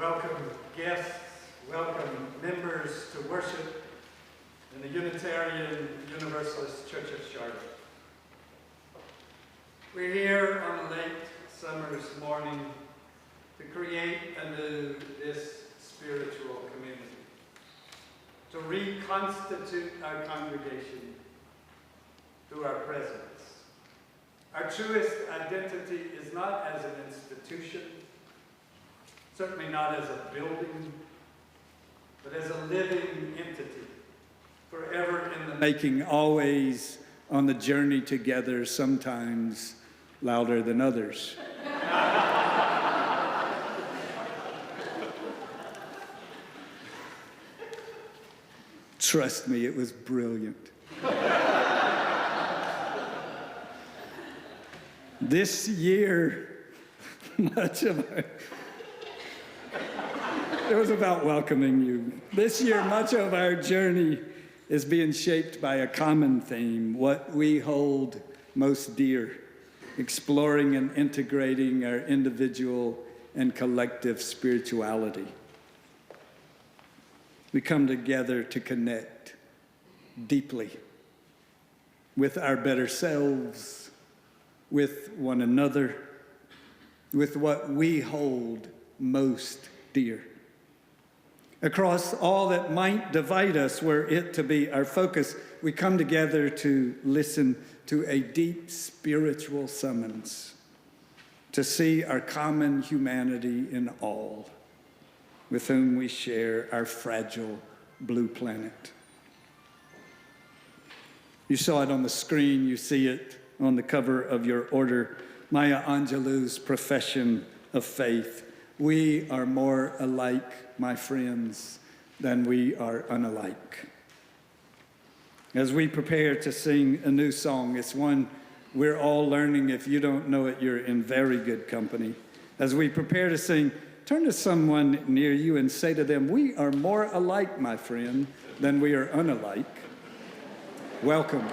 welcome guests, welcome members to worship in the Unitarian Universalist Church of Charlotte. We're here on a late summer's morning to create anew this spiritual community, to reconstitute our congregation through our presence. Our truest identity is not as an institution, certainly not as a building, but as a living entity, forever in the making, always on the journey together, sometimes louder than others. Trust me, it was brilliant. This year, much of our... It was about welcoming you. This year, much of our journey is being shaped by a common theme, what we hold most dear, exploring and integrating our individual and collective spirituality. We come together to connect deeply with our better selves, with one another, with what we hold most dear. Across all that might divide us, were it to be our focus, we come together to listen to a deep spiritual summons, to see our common humanity in all, with whom we share our fragile blue planet. You saw it on the screen, you see it on the cover of your order, Maya Angelou's profession of faith. We are more alike, my friends, than we are unalike. As we prepare to sing a new song, it's one we're all learning. If you don't know it, you're in very good company. As we prepare to sing, turn to someone near you and say to them, we are more alike, my friend, than we are unalike. Welcome.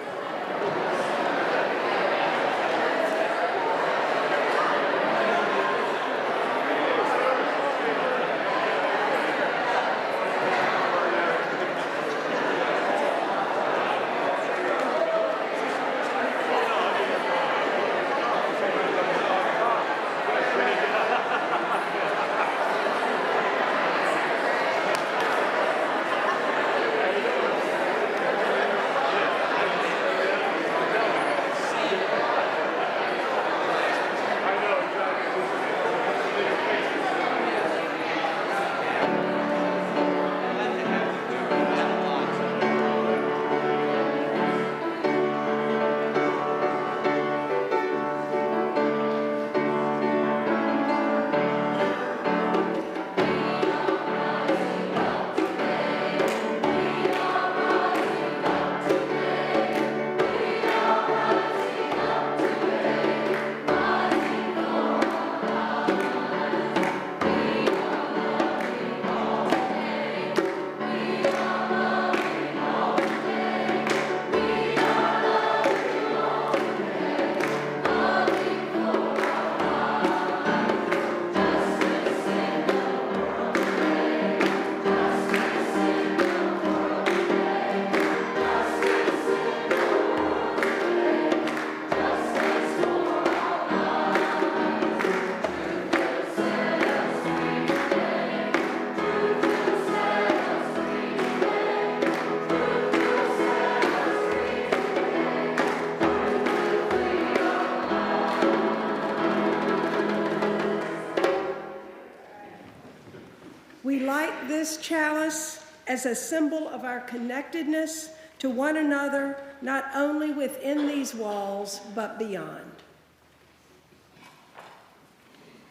We light this chalice as a symbol of our connectedness to one another, not only within these walls, but beyond.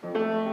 For all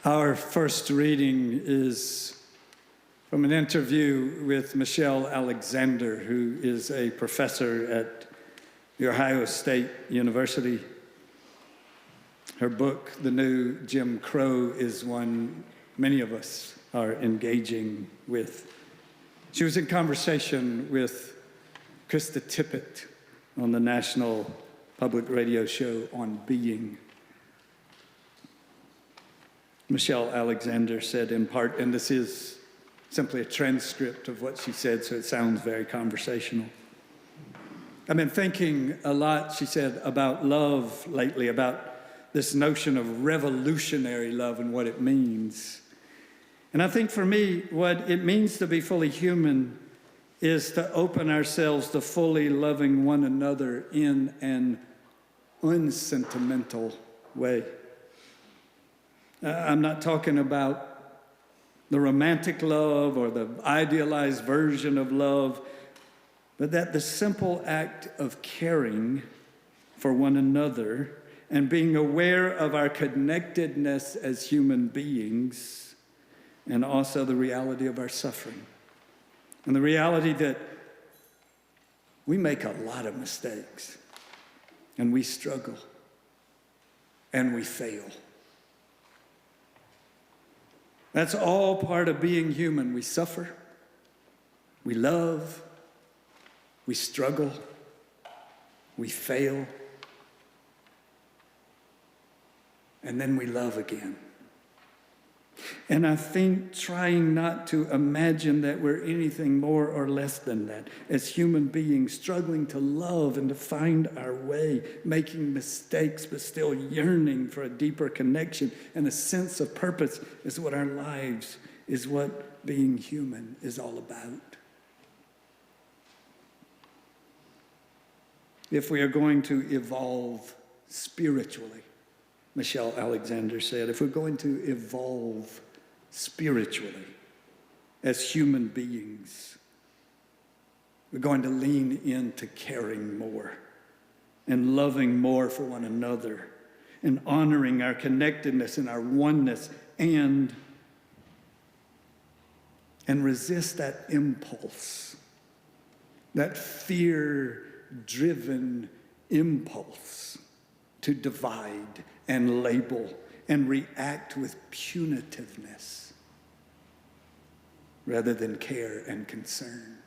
Our first reading is from an interview with Michelle Alexander, who is a professor at The Ohio State University. Her book, The New Jim Crow, is one many of us are engaging with. She was in conversation with Krista Tippett on the national public radio show On Being. Michelle Alexander said in part, and this is simply a transcript of what she said, so it sounds very conversational. I've been thinking a lot, she said, about love lately, about this notion of revolutionary love and what it means. And I think for me, what it means to be fully human is to open ourselves to fully loving one another in an unsentimental way. I'm not talking about the romantic love or the idealized version of love, but that the simple act of caring for one another and being aware of our connectedness as human beings, and also the reality of our suffering. And the reality that we make a lot of mistakes, and we struggle, and we fail. That's all part of being human. We suffer, we love, we struggle, we fail, and then we love again. And I think trying not to imagine that we're anything more or less than that, as human beings struggling to love and to find our way, making mistakes, but still yearning for a deeper connection and a sense of purpose is what our lives, is what being human is all about. If we are going to evolve spiritually, Michelle Alexander said, if we're going to evolve spiritually as human beings, we're going to lean into caring more and loving more for one another and honoring our connectedness and our oneness and resist that impulse, that fear-driven impulse to divide and label and react with punitiveness rather than care and concern.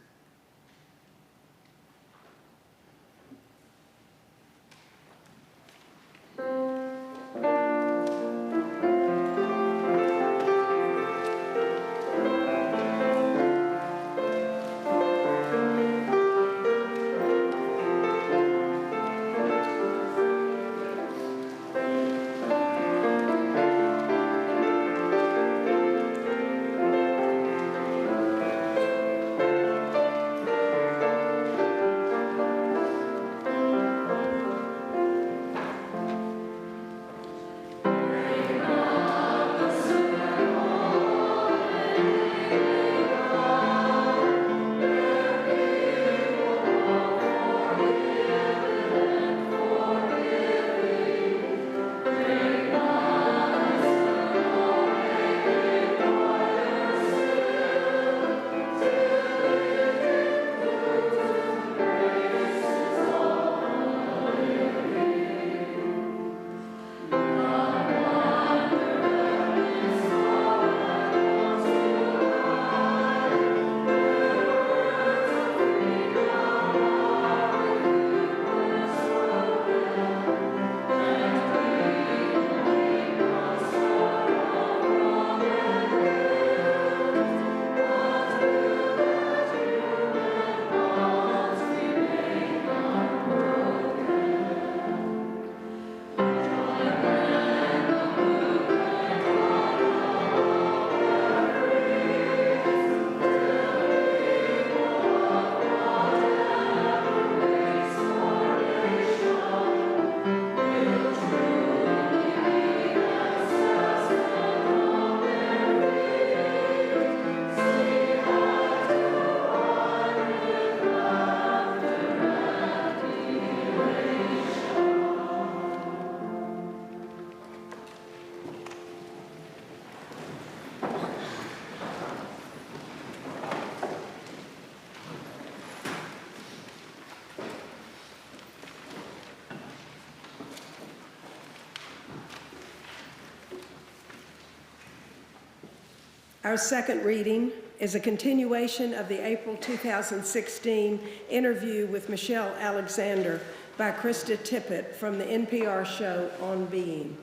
Our second reading is a continuation of the April 2016 interview with Michelle Alexander by Krista Tippett from the NPR show On Being.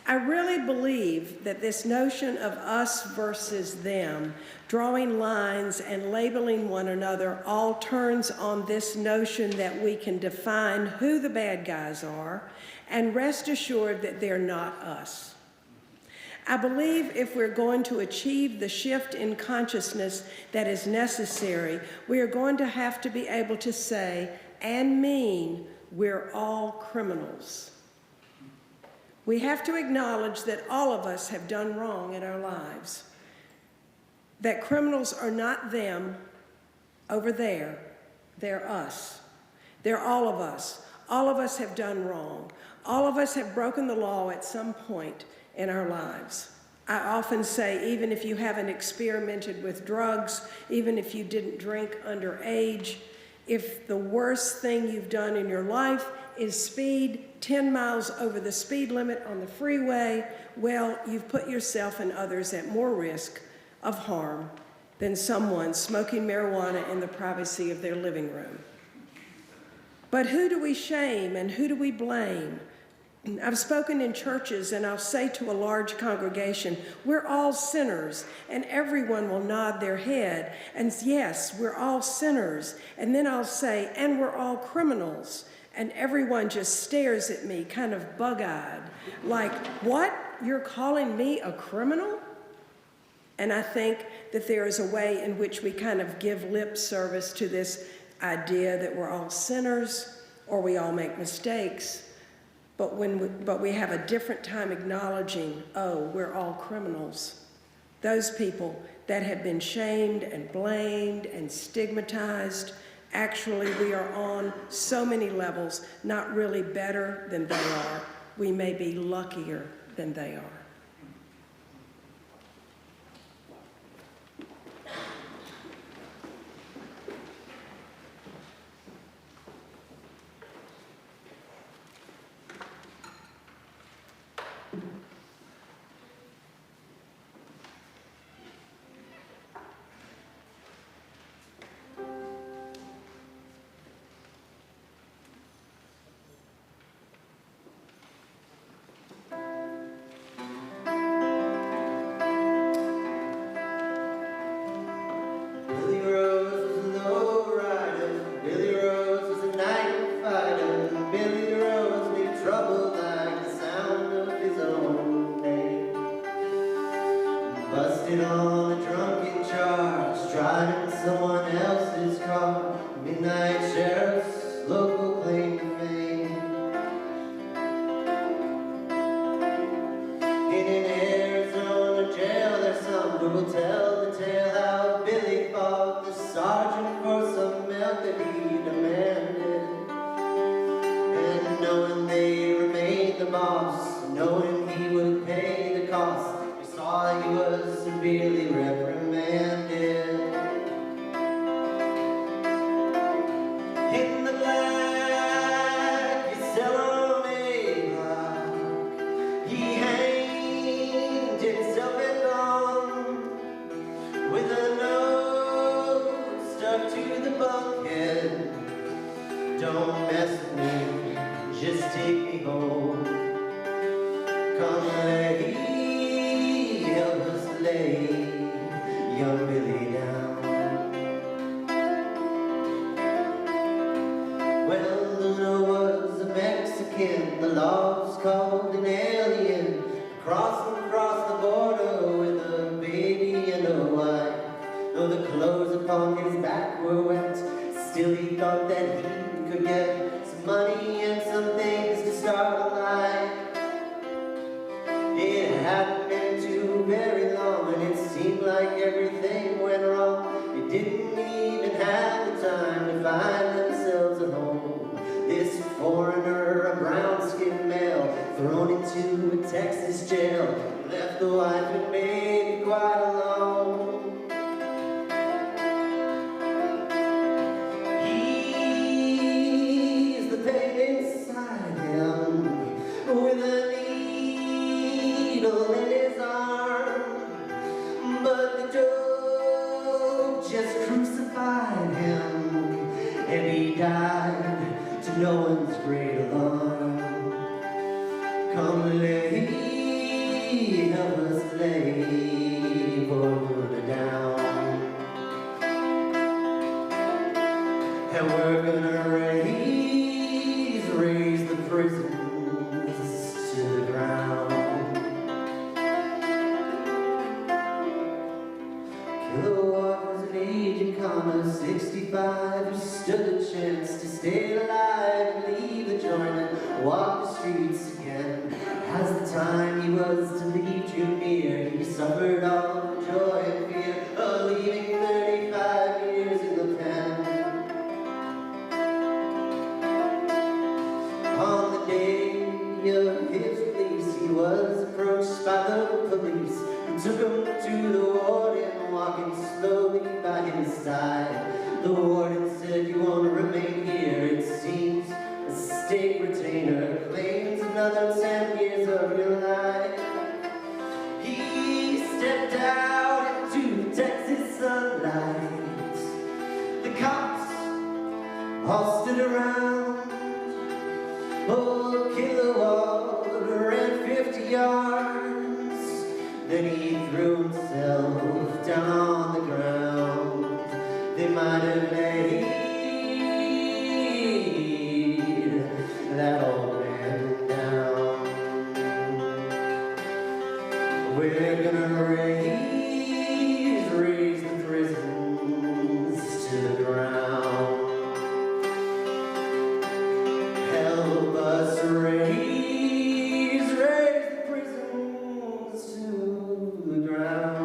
I really believe that this notion of us versus them, drawing lines and labeling one another, all turns on this notion that we can define who the bad guys are and rest assured that they're not us. I believe if we're going to achieve the shift in consciousness that is necessary, we are going to have to be able to say and mean we're all criminals. We have to acknowledge that all of us have done wrong in our lives, that criminals are not them over there, they're us. They're all of us. All of us have done wrong. All of us have broken the law at some point in our lives. I often say, even if you haven't experimented with drugs, even if you didn't drink underage, if the worst thing you've done in your life is speed 10 miles over the speed limit on the freeway, well, you've put yourself and others at more risk of harm than someone smoking marijuana in the privacy of their living room. But who do we shame and who do we blame? I've spoken in churches and I'll say to a large congregation, we're all sinners, and everyone will nod their head, and yes, we're all sinners. And then I'll say, and we're all criminals. And everyone just stares at me, kind of bug-eyed, like, what? You're calling me a criminal? And I think that there is a way in which we kind of give lip service to this idea that we're all sinners or we all make mistakes. But we have a different time acknowledging, oh, we're all criminals. Those people that have been shamed and blamed and stigmatized, actually we are on so many levels, not really better than they are. We may be luckier than they are. With a needle in his arm, he died to no one's great alarm. Come lay, help us lay Border down. And we're gonna raise the prisons to the ground. Kilowog was an agent, 65, who stood a chance to stay alive and leave the joint and walk the streets again. As the time he was to leave drew near, he suffered all the joy and fear of leaving 35 years in the pen. On the day of his release, he was approached by the police, who took him to the warden, walking slowly by his side. The warden said, "You want to remain here? It seems a state retainer claims another 10 years of your life." He stepped out into the Texas sunlight. The cops all stood around. Oh, Kilowog ran 50 yards. Then he threw himself down on the ground. They might have laid that old man down. We're gonna raise the prisons to the ground. Help us raise the prisons to the ground.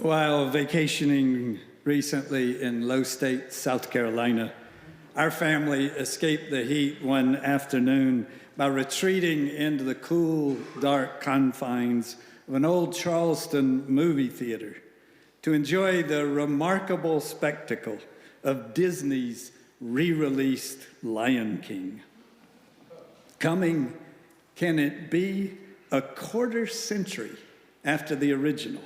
While vacationing recently in Low State, South Carolina, our family escaped the heat one afternoon by retreating into the cool, dark confines of an old Charleston movie theater to enjoy the remarkable spectacle of Disney's re-released Lion King. Coming, can it be, a quarter century after the original?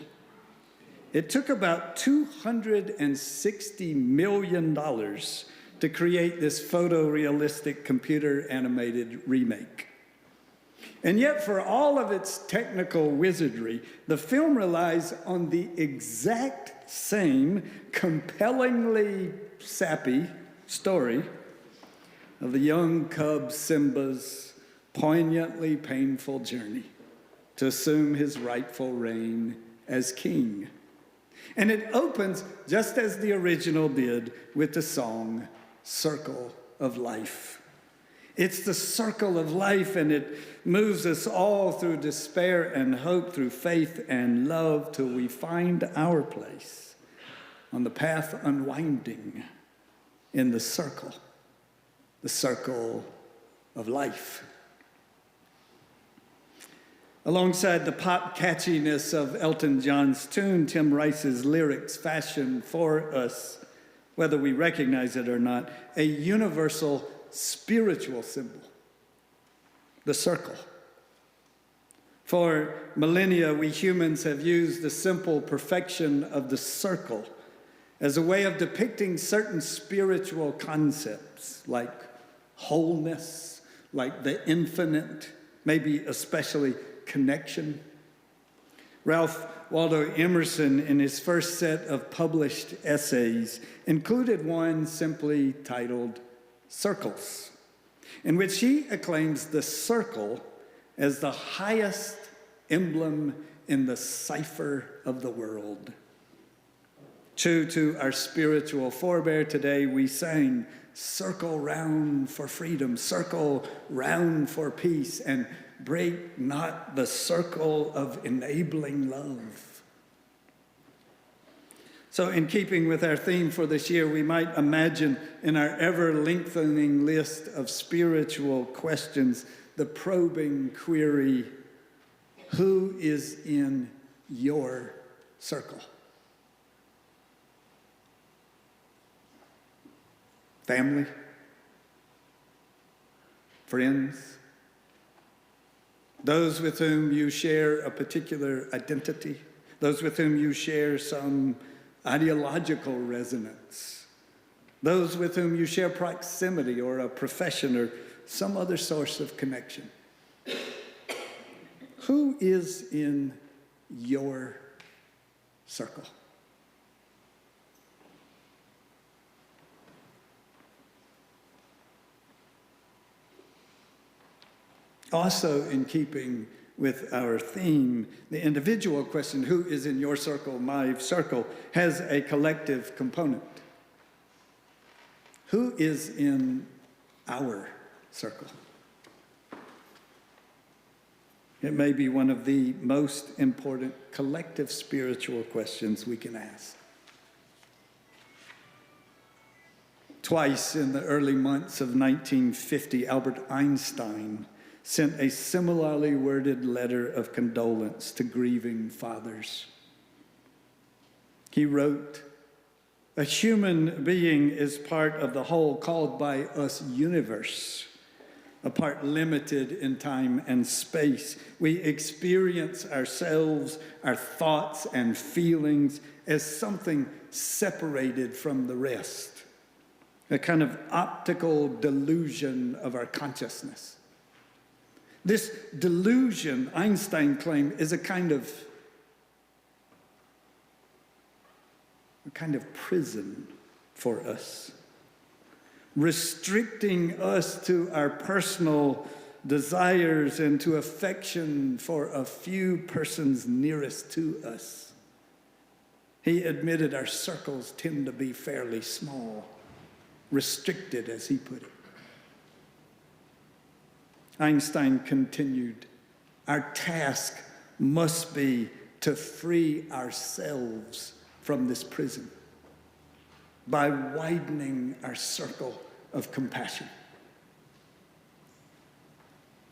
It took about $260 million to create this photorealistic computer-animated remake. And yet, for all of its technical wizardry, the film relies on the exact same compellingly sappy story of the young cub Simba's poignantly painful journey to assume his rightful reign as king. And it opens, just as the original did, with the song, Circle of Life. It's the circle of life, and it moves us all through despair and hope, through faith and love, till we find our place on the path unwinding in the circle of life. Alongside the pop catchiness of Elton John's tune, Tim Rice's lyrics fashion for us, whether we recognize it or not, a universal spiritual symbol, the circle. For millennia, we humans have used the simple perfection of the circle as a way of depicting certain spiritual concepts like wholeness, like the infinite, maybe especially connection. Ralph Waldo Emerson, in his first set of published essays, included one simply titled Circles, in which he acclaims the circle as the highest emblem in the cipher of the world. True to our spiritual forebear, today we sang, circle round for freedom, circle round for peace, and break not the circle of enabling love. So in keeping with our theme for this year, we might imagine in our ever-lengthening list of spiritual questions, the probing query, who is in your circle? Family? Friends? Those with whom you share a particular identity? Those with whom you share some ideological resonance? Those with whom you share proximity or a profession or some other source of connection? Who is in your circle? Also, in keeping with our theme, the individual question, who is in your circle, my circle, has a collective component. Who is in our circle? It may be one of the most important collective spiritual questions we can ask. Twice in the early months of 1950, Albert Einstein sent a similarly worded letter of condolence to grieving fathers. He wrote, "A human being is part of the whole called by us universe, a part limited in time and space. We experience ourselves, our thoughts and feelings as something separated from the rest, a kind of optical delusion of our consciousness. This delusion, Einstein claimed, is a kind of prison for us, restricting us to our personal desires and to affection for a few persons nearest to us." He admitted our circles tend to be fairly small, restricted, as he put it. Einstein continued, "Our task must be to free ourselves from this prison by widening our circle of compassion."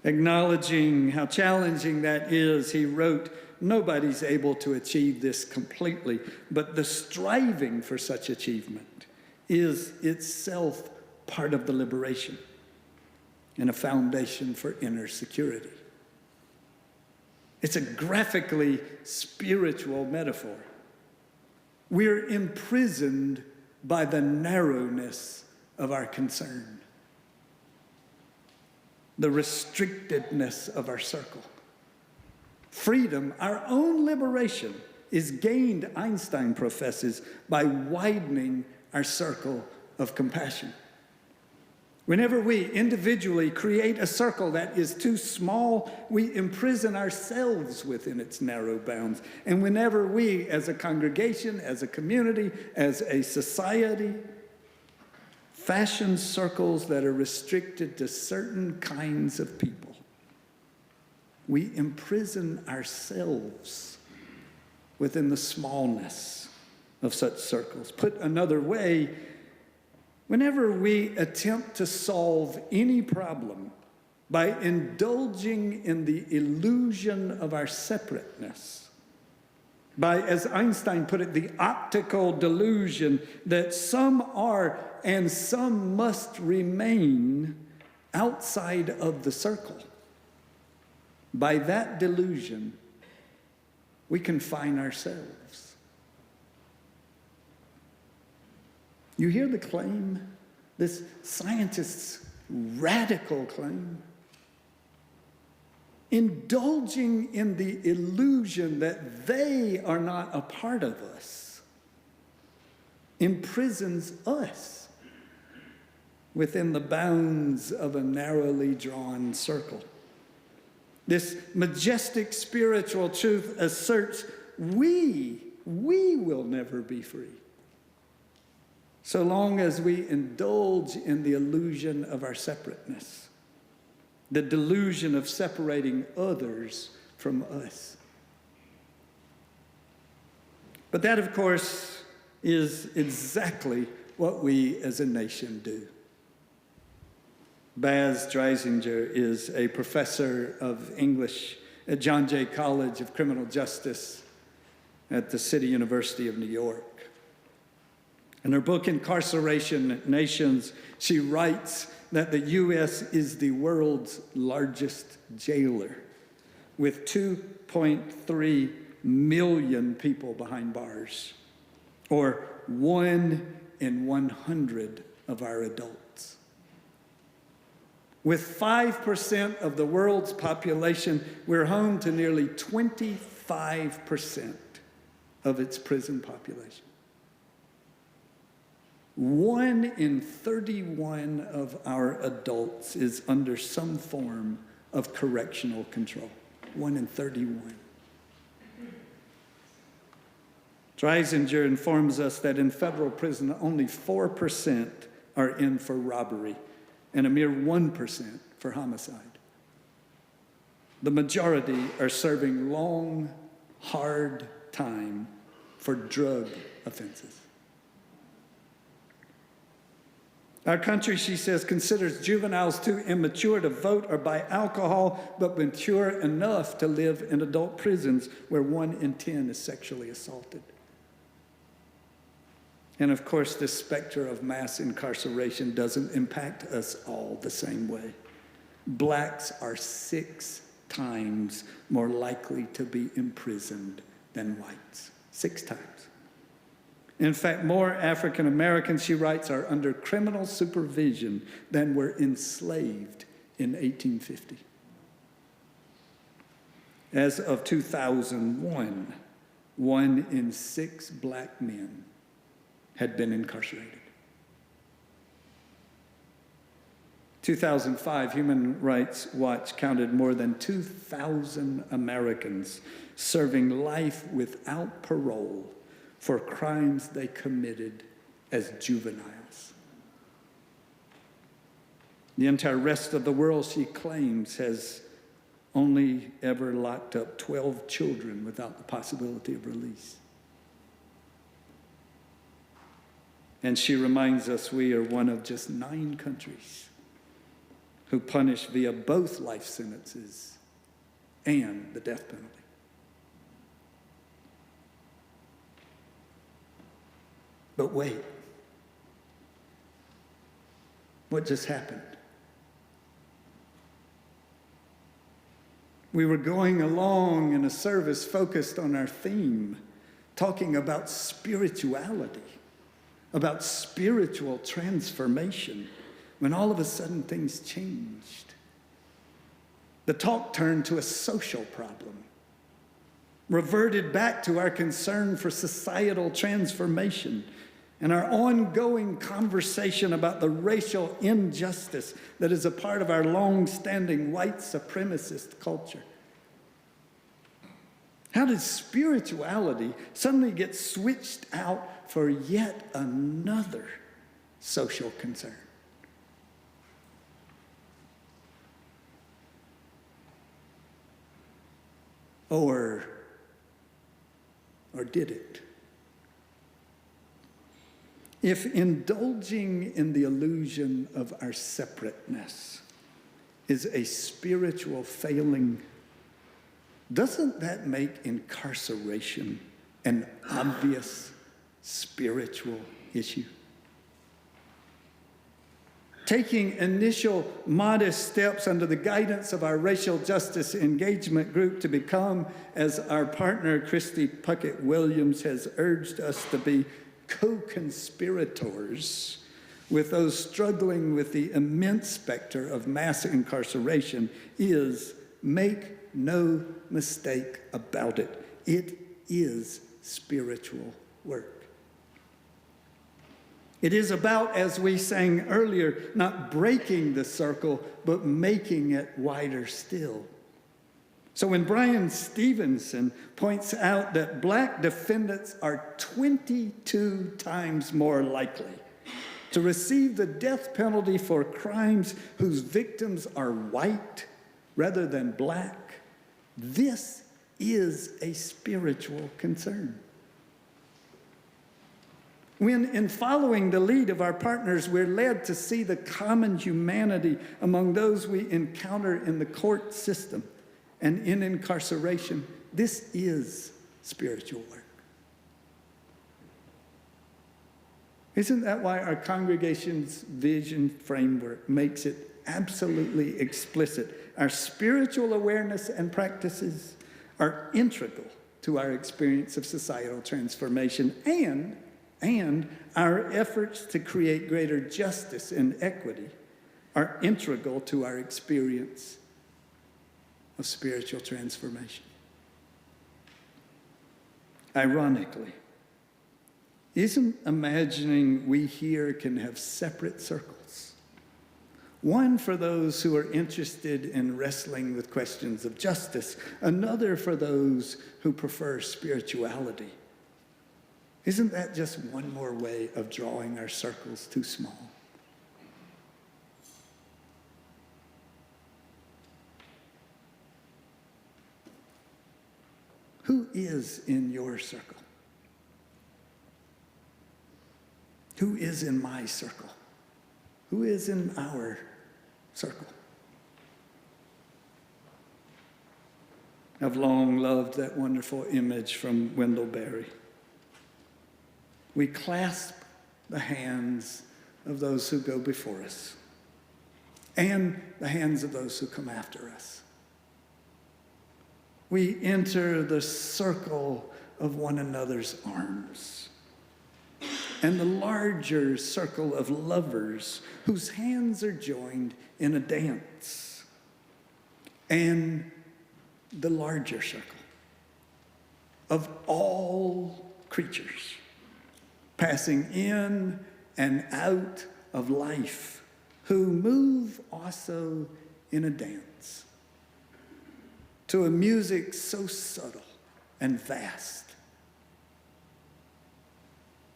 Acknowledging how challenging that is, he wrote, "Nobody's able to achieve this completely, but the striving for such achievement is itself part of the liberation and a foundation for inner security." It's a graphically spiritual metaphor. We're imprisoned by the narrowness of our concern, the restrictedness of our circle. Freedom, our own liberation, is gained, Einstein professes, by widening our circle of compassion. Whenever we individually create a circle that is too small, we imprison ourselves within its narrow bounds. And whenever we, as a congregation, as a community, as a society, fashion circles that are restricted to certain kinds of people, we imprison ourselves within the smallness of such circles. Put another way, whenever we attempt to solve any problem by indulging in the illusion of our separateness, by, as Einstein put it, the optical delusion that some are and some must remain outside of the circle, by that delusion, we confine ourselves. You hear the claim, this scientist's radical claim? Indulging in the illusion that they are not a part of us imprisons us within the bounds of a narrowly drawn circle. This majestic spiritual truth asserts we will never be free. so long as we indulge in the illusion of our separateness, the delusion of separating others from us. But that, of course, is exactly what we as a nation do. Baz Dreisinger is a professor of English at John Jay College of Criminal Justice at the City University of New York. In her book, Incarceration Nations, she writes that the U.S. is the world's largest jailer, with 2.3 million people behind bars, or 1 in 100 of our adults. With 5% of the world's population, we're home to nearly 25% of its prison population. 1 in 31 of our adults is under some form of correctional control. 1 in 31. Dreisinger informs us that in federal prison, only 4% are in for robbery and a mere 1% for homicide. The majority are serving long, hard time for drug offenses. Our country, she says, considers juveniles too immature to vote or buy alcohol, but mature enough to live in adult prisons where 1 in 10 is sexually assaulted. And of course, this specter of mass incarceration doesn't impact us all the same way. Blacks are 6 times more likely to be imprisoned than whites. 6 times. In fact, more African Americans, she writes, are under criminal supervision than were enslaved in 1850. As of 2001, 1 in 6 black men had been incarcerated. 2005, Human Rights Watch counted more than 2,000 Americans serving life without parole for crimes they committed as juveniles. The entire rest of the world, she claims, has only ever locked up 12 children without the possibility of release. And she reminds us we are one of just 9 countries who punish via both life sentences and the death penalty. But wait, what just happened? We were going along in a service focused on our theme, talking about spirituality, about spiritual transformation, when all of a sudden things changed. The talk turned to a social problem, reverted back to our concern for societal transformation and our ongoing conversation about the racial injustice that is a part of our long-standing white supremacist culture. How did spirituality suddenly get switched out for yet another social concern? Or did it? If indulging in the illusion of our separateness is a spiritual failing, doesn't that make incarceration an obvious spiritual issue? Taking initial modest steps under the guidance of our racial justice engagement group to become, as our partner Christy Puckett Williams has urged us to be, co-conspirators with those struggling with the immense specter of mass incarceration is, make no mistake about it, it is spiritual work. It is about, as we sang earlier, not breaking the circle, but making it wider still. So when Brian Stevenson points out that black defendants are 22 times more likely to receive the death penalty for crimes whose victims are white rather than black, this is a spiritual concern. When, in following the lead of our partners, we're led to see the common humanity among those we encounter in the court system and in incarceration, this is spiritual work. Isn't that why our congregation's vision framework makes it absolutely explicit? Our spiritual awareness and practices are integral to our experience of societal transformation, and our efforts to create greater justice and equity are integral to our experience of spiritual transformation. Ironically, isn't imagining we here can have separate circles? One for those who are interested in wrestling with questions of justice, another for those who prefer spirituality. Isn't that just one more way of drawing our circles too small? Who is in your circle? Who is in my circle? Who is in our circle? I've long loved that wonderful image from Wendell Berry. We clasp the hands of those who go before us and the hands of those who come after us. We enter the circle of one another's arms and the larger circle of lovers whose hands are joined in a dance, and the larger circle of all creatures passing in and out of life who move also in a dance to a music so subtle and vast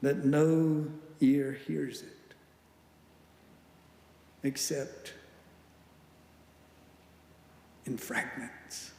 that no ear hears it except in fragments.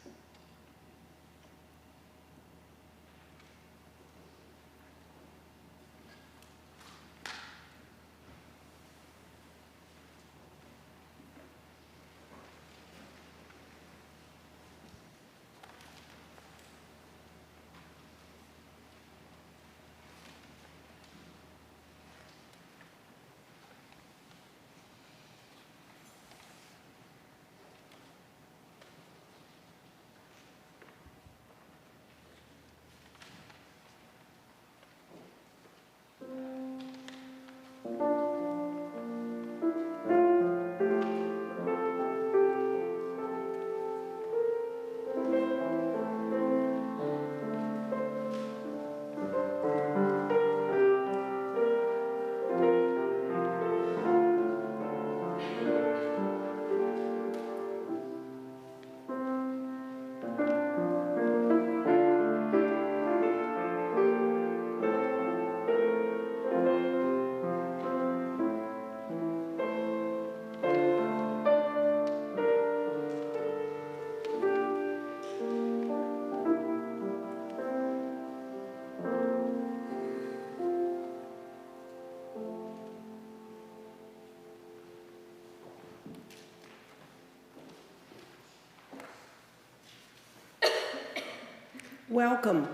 Welcome.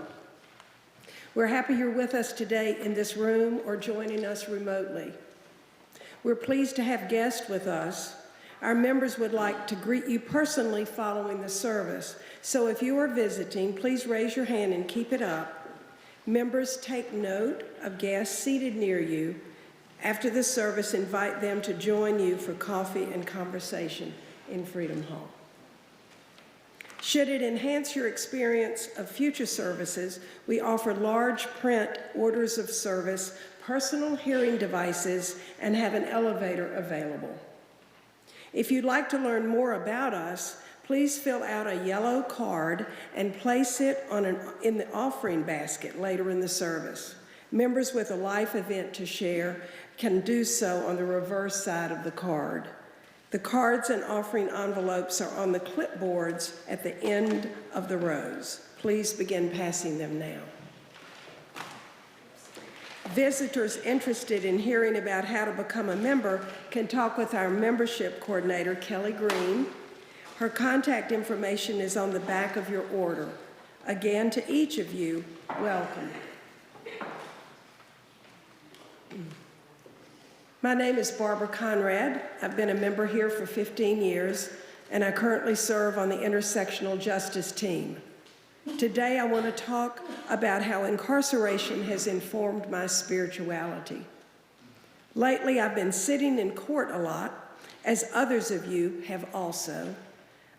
We're happy you're with us today in this room or joining us remotely. We're pleased to have guests with us. Our members would like to greet you personally following the service. So if you are visiting, please raise your hand and keep it up. Members, take note of guests seated near you. After the service, invite them to join you for coffee and conversation in Freedom Hall. Should it enhance your experience of future services, we offer large print orders of service, personal hearing devices, and have an elevator available. If you'd like to learn more about us, please fill out a yellow card and place it in the offering basket later in the service. Members with a life event to share can do so on the reverse side of the card. The cards and offering envelopes are on the clipboards at the end of the rows. Please begin passing them now. Visitors interested in hearing about how to become a member can talk with our membership coordinator, Kelly Green. Her contact information is on the back of your order. Again, to each of you, welcome. My name is Barbara Conrad. I've been a member here for 15 years, and I currently serve on the Intersectional Justice team. Today, I want to talk about how incarceration has informed my spirituality. Lately, I've been sitting in court a lot, as others of you have also.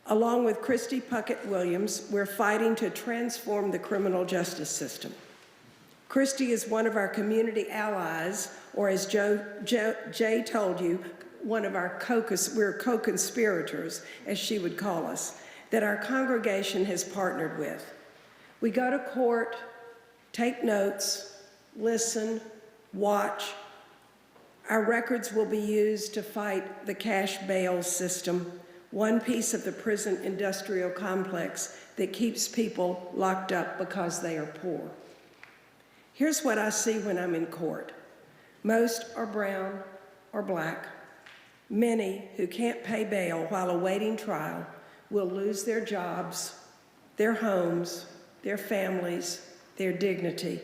Along with Christy Puckett Williams, we're fighting to transform the criminal justice system. Christy is one of our community allies, or as Jay told you, we're co-conspirators, as she would call us, that our congregation has partnered with. We go to court, take notes, listen, watch. Our records will be used to fight the cash bail system, one piece of the prison industrial complex that keeps people locked up because they are poor. Here's what I see when I'm in court. Most are brown or black. Many who can't pay bail while awaiting trial will lose their jobs, their homes, their families, their dignity.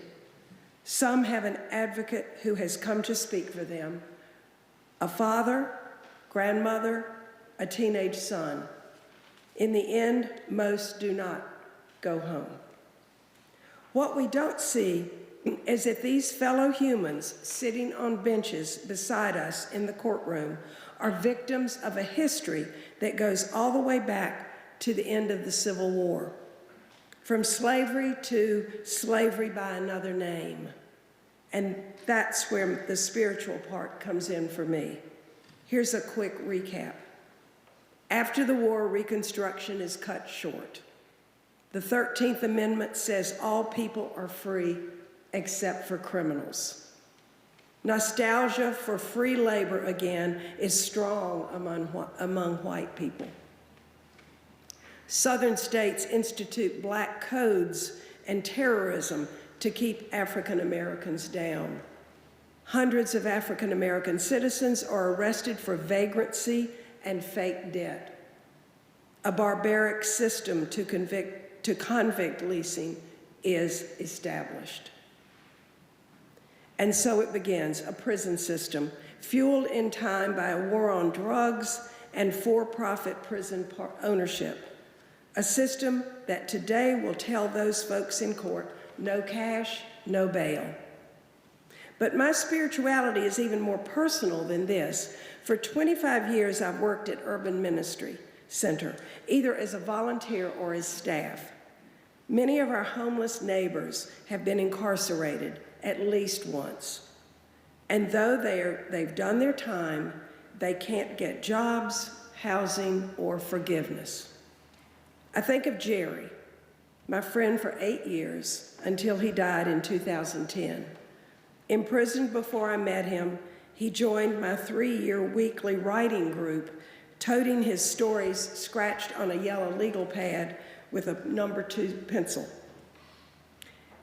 Some have an advocate who has come to speak for them, a father, grandmother, a teenage son. In the end, most do not go home. What we don't see is that these fellow humans sitting on benches beside us in the courtroom are victims of a history that goes all the way back to the end of the Civil War. From slavery to slavery by another name. And that's where the spiritual part comes in for me. Here's a quick recap. After the war, Reconstruction is cut short. The 13th Amendment says all people are free except for criminals. Nostalgia for free labor again is strong among white people. Southern states institute black codes and terrorism to keep African Americans down. Hundreds of African American citizens are arrested for vagrancy and fake debt. A barbaric system to convict leasing is established. And so it begins, a prison system fueled in time by a war on drugs and for-profit prison ownership. A system that today will tell those folks in court, no cash, no bail. But my spirituality is even more personal than this. For 25 years, I've worked at Urban Ministry Center, either as a volunteer or as staff. Many of our homeless neighbors have been incarcerated at least once. And though they've done their time, they can't get jobs, housing, or forgiveness. I think of Jerry, my friend for 8 years, until he died in 2010. Imprisoned before I met him, he joined my 3-year weekly writing group, toting his stories scratched on a yellow legal pad with a number 2 pencil.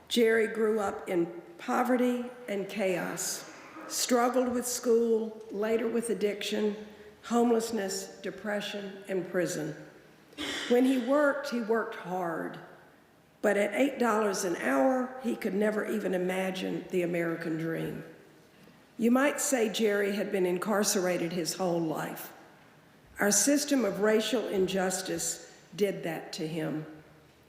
Jerry grew up in poverty and chaos, struggled with school, later with addiction, homelessness, depression, and prison. When he worked hard, but at $8 an hour, he could never even imagine the American dream. You might say Jerry had been incarcerated his whole life. Our system of racial injustice did that to him.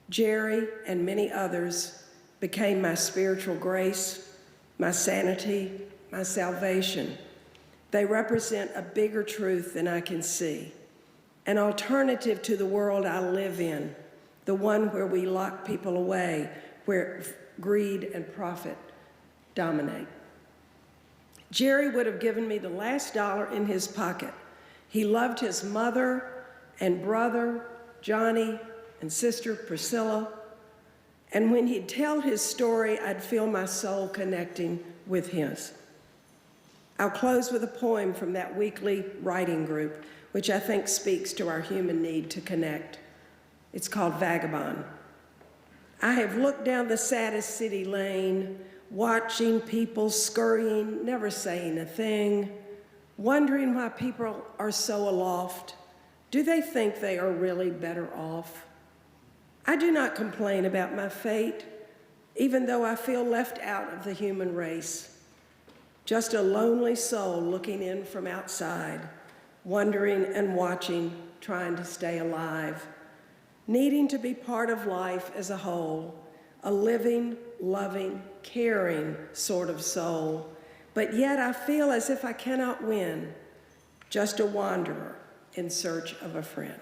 Jerry and many others became my spiritual grace, my sanity, my salvation. They represent a bigger truth than I can see, an alternative to the world I live in, the one where we lock people away, where greed and profit dominate. Jerry would have given me the last dollar in his pocket. He loved his mother and brother, Johnny, and sister Priscilla. And when he'd tell his story, I'd feel my soul connecting with his. I'll close with a poem from that weekly writing group, which I think speaks to our human need to connect. It's called Vagabond. I have looked down the saddest city lane, watching people scurrying, never saying a thing, wondering why people are so aloft. Do they think they are really better off? I do not complain about my fate, even though I feel left out of the human race. Just a lonely soul looking in from outside, wondering and watching, trying to stay alive, needing to be part of life as a whole, a living, loving, caring sort of soul. But yet I feel as if I cannot win, just a wanderer in search of a friend.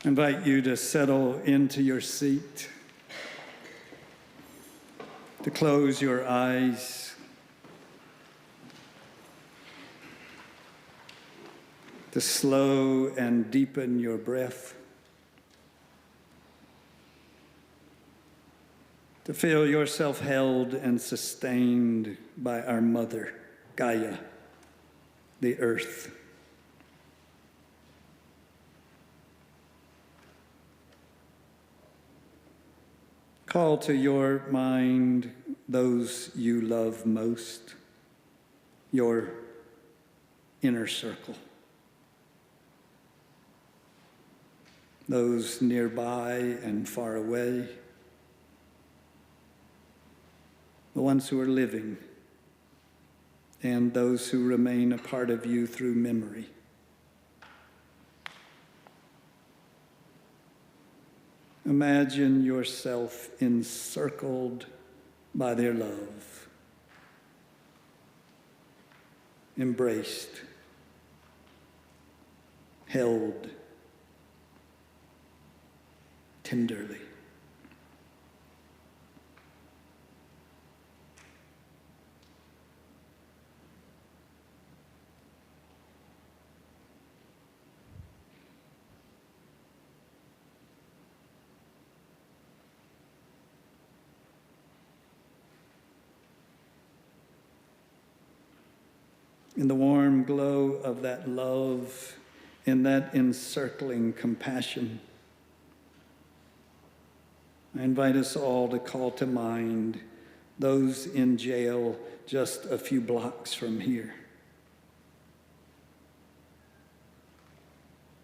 I invite you to settle into your seat, to close your eyes, to slow and deepen your breath, to feel yourself held and sustained by our mother, Gaia, the earth. Call to your mind those you love most, your inner circle, those nearby and far away, the ones who are living, and those who remain a part of you through memory. Imagine yourself encircled by their love, embraced, held tenderly. In the warm glow of that love, in that encircling compassion, I invite us all to call to mind those in jail just a few blocks from here,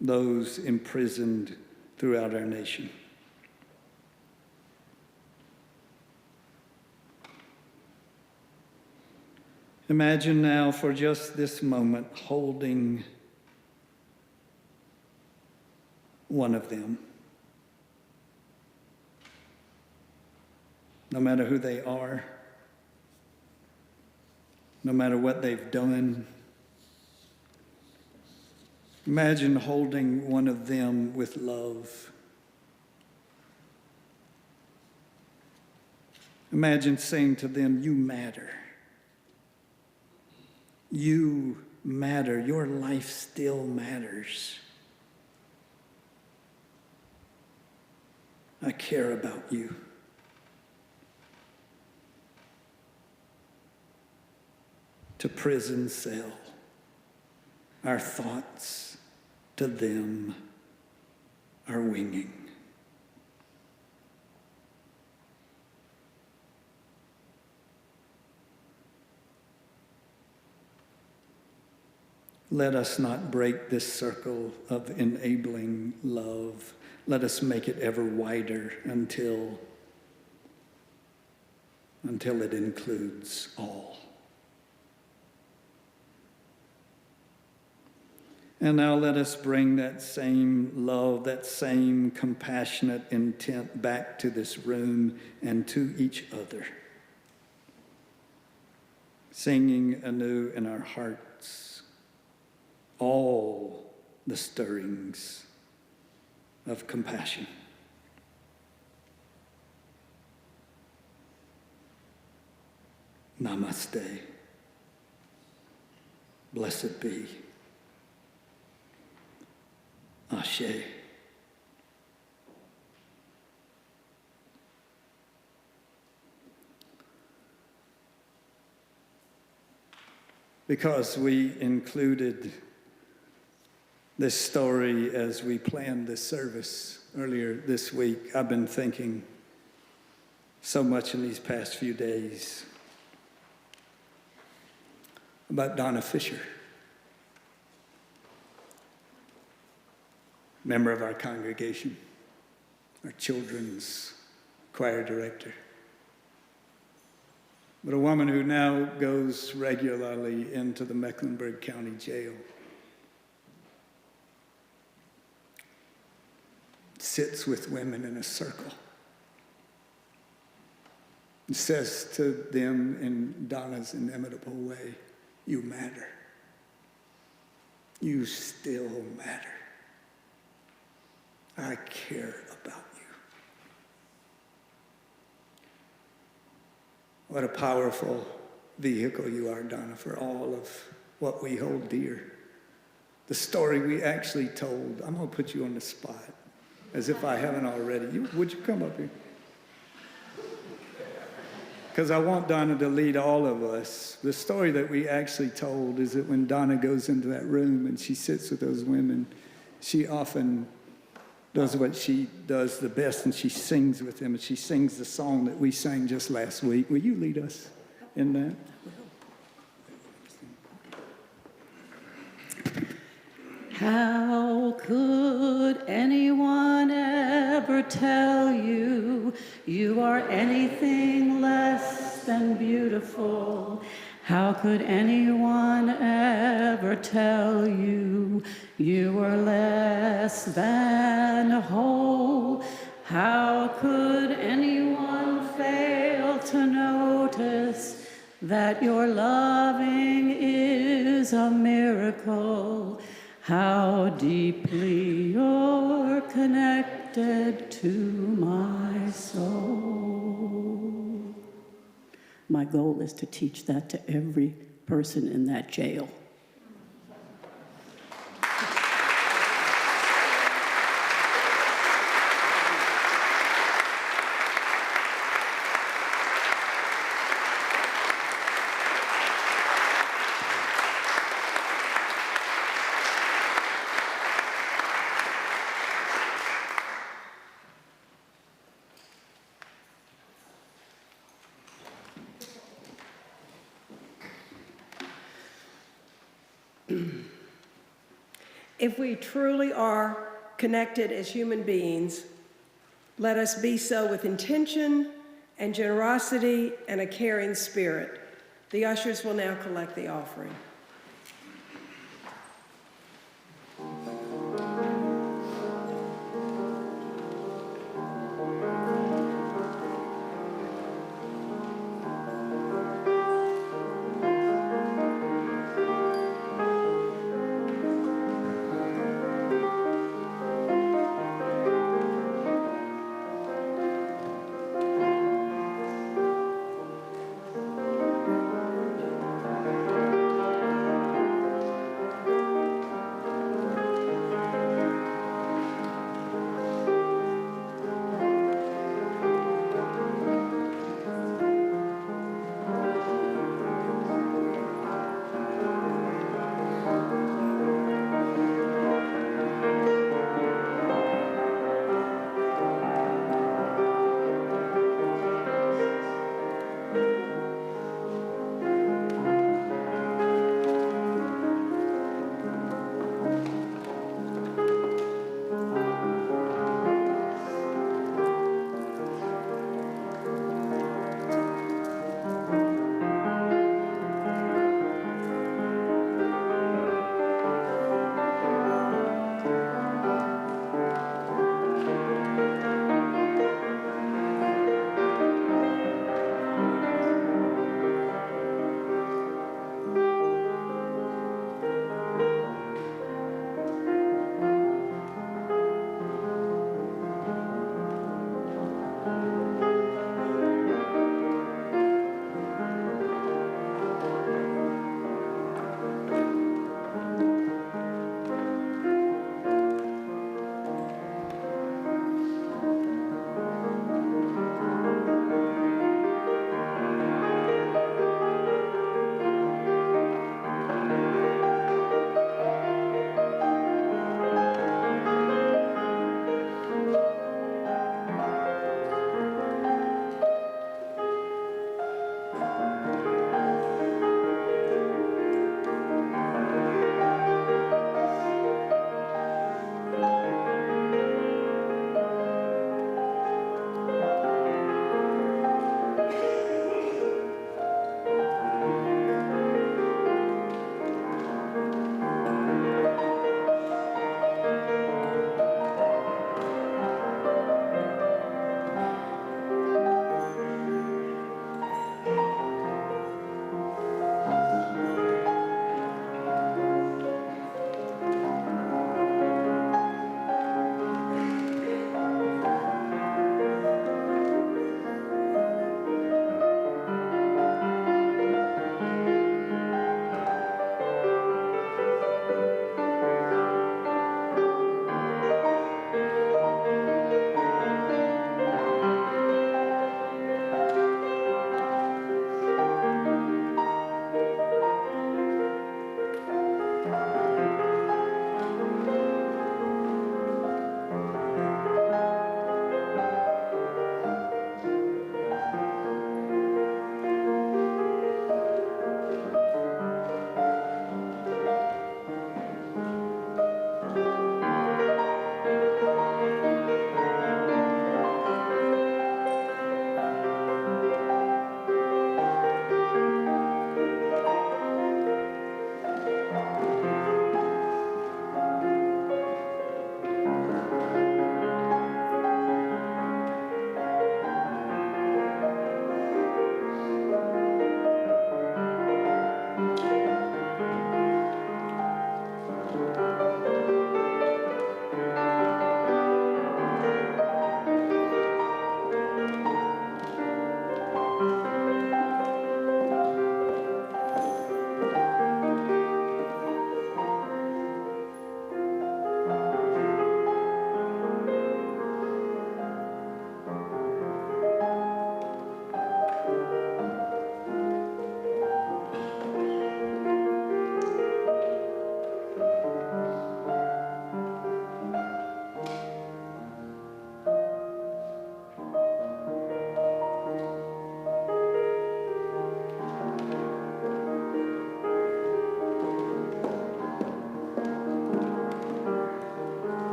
those imprisoned throughout our nation. Imagine now for just this moment holding one of them. No matter who they are, no matter what they've done, imagine holding one of them with love. Imagine saying to them, "You matter. You matter. Your life still matters. I care about you." To prison cell, our thoughts to them are winging. Let us not break this circle of enabling love. Let us make it ever wider until it includes all. And now let us bring that same love, that same compassionate intent back to this room and to each other, singing anew in our hearts all the stirrings of compassion. Namaste. Blessed be. Ashe. Because we included this story as we planned this service earlier this week, I've been thinking so much in these past few days about Donna Fisher, member of our congregation, our children's choir director, but a woman who now goes regularly into the Mecklenburg County Jail, sits with women in a circle, and says to them in Donna's inimitable way, "You matter. You still matter. I care about you." What a powerful vehicle you are, Donna, for all of what we hold dear. The story we actually told. I'm going to put you on the spot, as if I haven't already. Would you come up here? Because I want Donna to lead all of us. The story that we actually told is that when Donna goes into that room and she sits with those women, she often does what she does the best, and she sings with him, and she sings the song that we sang just last week. Will you lead us in that? How could anyone ever tell you you are anything less than beautiful? How could anyone ever tell you you were less than whole? How could anyone fail to notice that your loving is a miracle? How deeply you're connected to my soul. My goal is to teach that to every person in that jail. If we truly are connected as human beings, let us be so with intention and generosity and a caring spirit. The ushers will now collect the offering.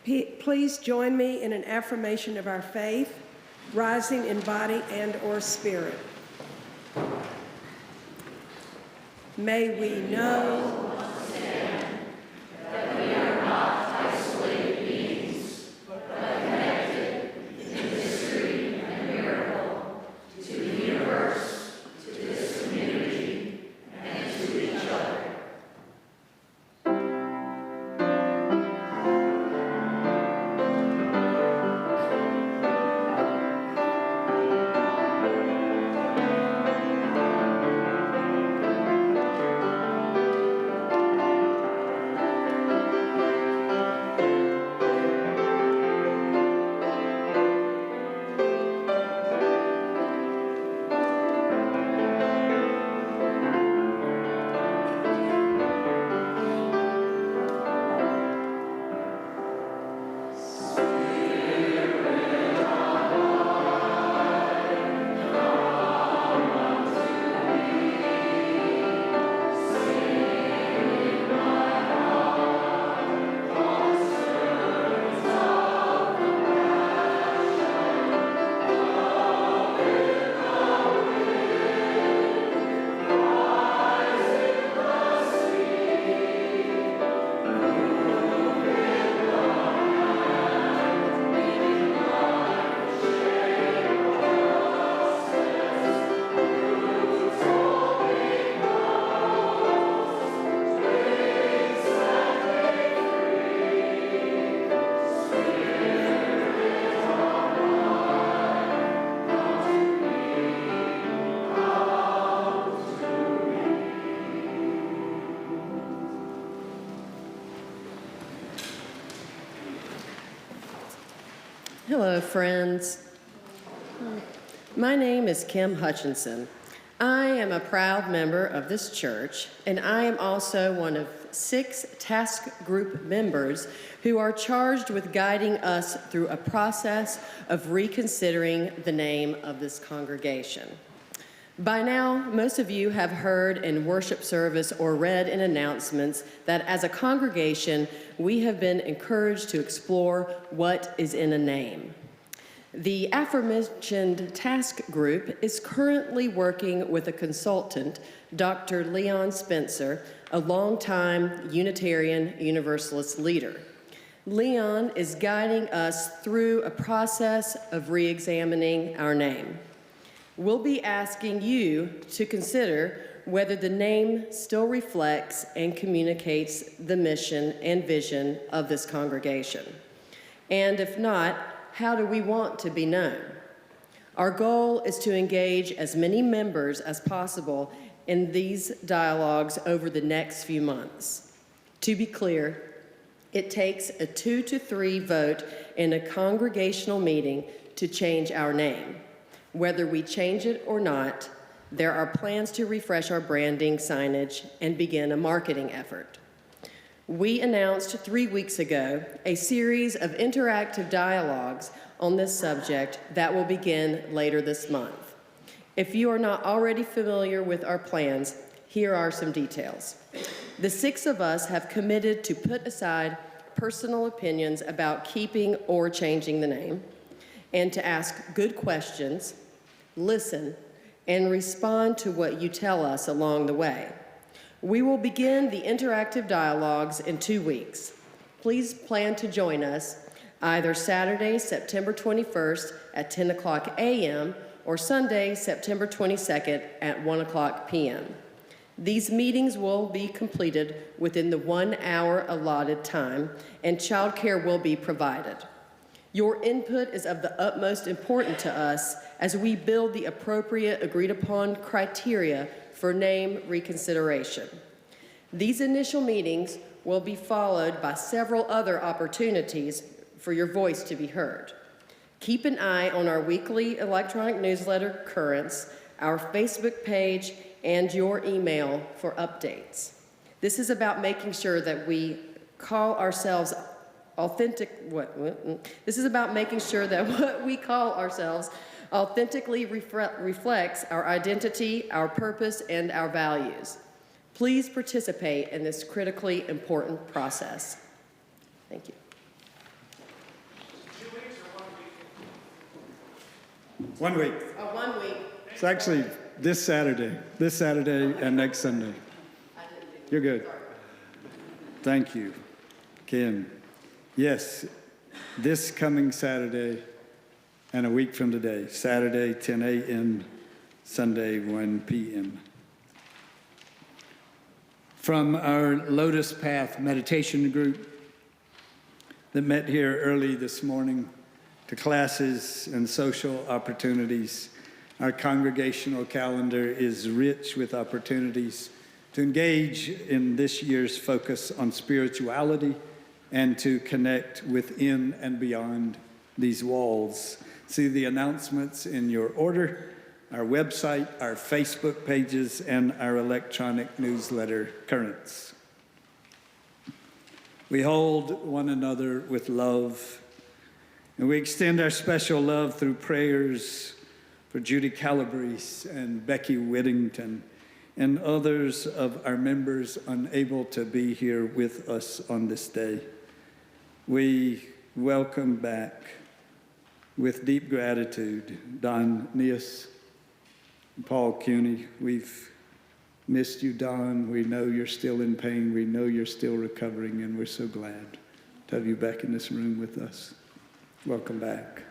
Please join me in an affirmation of our faith, rising in body and/or spirit. May we know Hello, friends. My name is Kim Hutchinson. I am a proud member of this church, and I am also one of 6 task group members who are charged with guiding us through a process of reconsidering the name of this congregation. By now, most of you have heard in worship service or read in announcements that as a congregation, we have been encouraged to explore what is in a name. The aforementioned task group is currently working with a consultant, Dr. Leon Spencer, a longtime Unitarian Universalist leader. Leon is guiding us through a process of re-examining our name. We'll be asking you to consider whether the name still reflects and communicates the mission and vision of this congregation. And if not, how do we want to be known? Our goal is to engage as many members as possible in these dialogues over the next few months. To be clear, it takes a 2 to 3 vote in a congregational meeting to change our name. Whether we change it or not, there are plans to refresh our branding, signage, and begin a marketing effort. We announced 3 weeks ago a series of interactive dialogues on this subject that will begin later this month. If you are not already familiar with our plans, here are some details. The 6 of us have committed to put aside personal opinions about keeping or changing the name, and to ask good questions, listen, and respond to what you tell us along the way. We will begin the interactive dialogues in 2 weeks. Please plan to join us either Saturday, September 21st at 10 o'clock a.m. or Sunday, September 22nd at 1 o'clock p.m. These meetings will be completed within the 1 hour allotted time, and childcare will be provided. Your input is of the utmost importance to us as we build the appropriate agreed-upon criteria for name reconsideration. These initial meetings will be followed by several other opportunities for your voice to be heard. Keep an eye on our weekly electronic newsletter, Currents, our Facebook page, and your email for updates. This is about making sure that we call ourselves This is about making sure that what we call ourselves authentically reflects our identity, our purpose, and our values. Please participate in this critically important process. Thank you. 1 week. Oh, 1 week. It's actually this Saturday and next Sunday. You're good. Thank you, Kim. Yes, this coming Saturday and a week from today, Saturday 10 a.m., Sunday 1 p.m. From our Lotus Path meditation group that met here early this morning to classes and social opportunities, our congregational calendar is rich with opportunities to engage in this year's focus on spirituality and to connect within and beyond these walls. See the announcements in your order, our website, our Facebook pages, and our electronic newsletter currents. We hold one another with love, and we extend our special love through prayers for Judy Calabrese and Becky Whittington and others of our members unable to be here with us on this day. We welcome back with deep gratitude Don Nias, Paul Cuny. We've missed you, Don. We know you're still in pain. We know you're still recovering, and we're so glad to have you back in this room with us. Welcome back.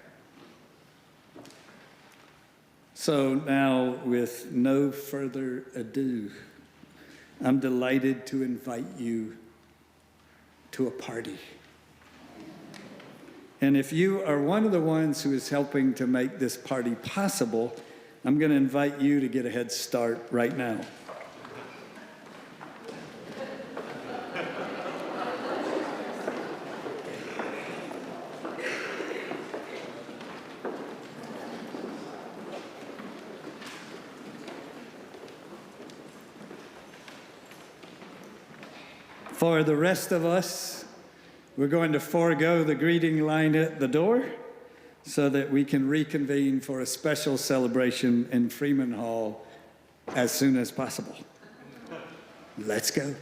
So now, with no further ado, I'm delighted to invite you to a party. And if you are one of the ones who is helping to make this party possible, I'm going to invite you to get a head start right now. For the rest of us, we're going to forego the greeting line at the door so that we can reconvene for a special celebration in Freeman Hall as soon as possible. Let's go.